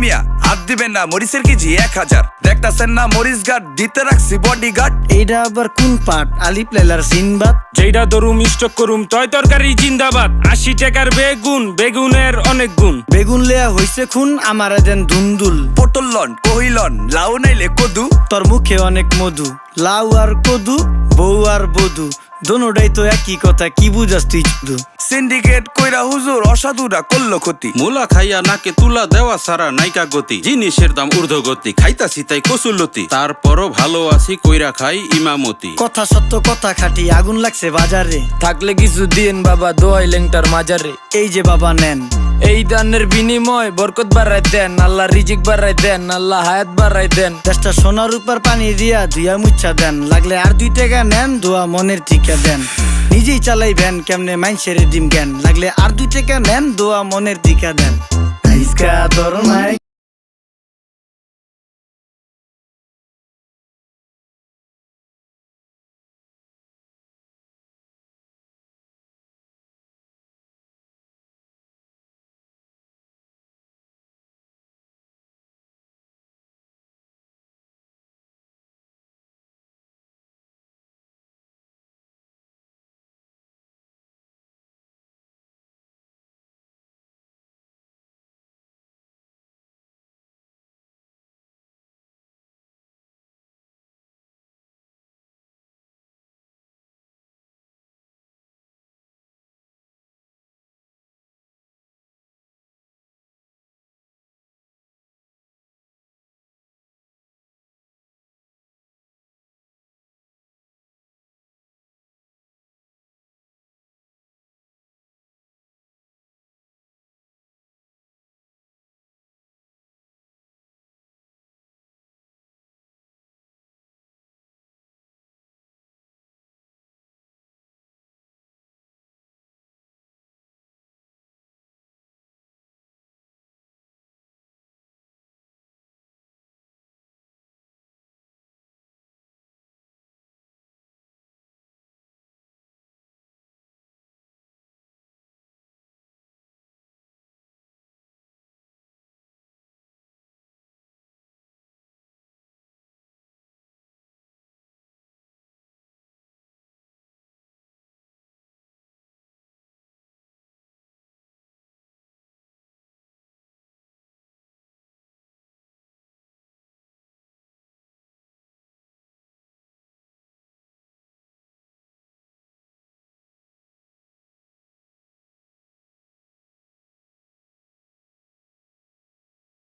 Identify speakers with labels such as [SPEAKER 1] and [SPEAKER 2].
[SPEAKER 1] মিয়া হাত দিবেন না, মরিচের কেজি 1000। দেখতাছেন না মরিচ গার্ড দিতে রাখছি বডি গার্ড।
[SPEAKER 2] এইটা আবার কোন পাট? আলিপ লাইলার সিনবাদ।
[SPEAKER 3] যেইটা ধরুম স্টক করুম তয় তরকারি জিন্দাবাদ। 80 টাকার বেগুন, বেগুনের অনেক গুণ।
[SPEAKER 2] বেগুন লেয়া হইছে খুন, আমারে দেন ধুন্দুল।
[SPEAKER 1] পটল লন কহিলন, লাউ নাইলে কদু।
[SPEAKER 2] তোর মুখে অনেক মধু, লাউ আর কদু, বউ আর বধু, দোনোটাই তো একই কথা, কি বুঝাস তুই শুধু?
[SPEAKER 1] সিন্ডিকেট কইরা হুজুর অসাধুরা করলো ক্ষতি।
[SPEAKER 4] মুলা খাইয়া নাকে তুলা দেওয়া সারা নাইকা গতি। জিনিসের দাম ঊর্ধ্বগতি, খাইতাছি তাই কসুলতি। তারপরও ভালো আছি কইরা খাই ইমামতি।
[SPEAKER 2] কথা সত্য কথা খাটি, আগুন লাগছে বাজারে।
[SPEAKER 5] থাকলে কিছু দিন বাবা, দোয়াই লেংটার মাজারে।
[SPEAKER 2] এই যে বাবা নেন,
[SPEAKER 5] এই দানের বিনিময় বরকত বাড়াই দেন, আল্লাহ রিজিক বাড়াই দেন, আল্লাহ হায়াত বাড়াই দেন।
[SPEAKER 2] দেশটা সোনার উপর পানি দিয়া ধুইয়া মুচ্ছা দেন। লাগলে আর 2 টাকা নেন, দোয়া মনের টিকা দেন। নিজেই চালাই ভ্যান, কেমনে মাইনসেরে দিম জ্ঞান। লাগলে আর 2 টাকা নেন, দোয়া মনের টিকা দেন। আইসকা তোর নাই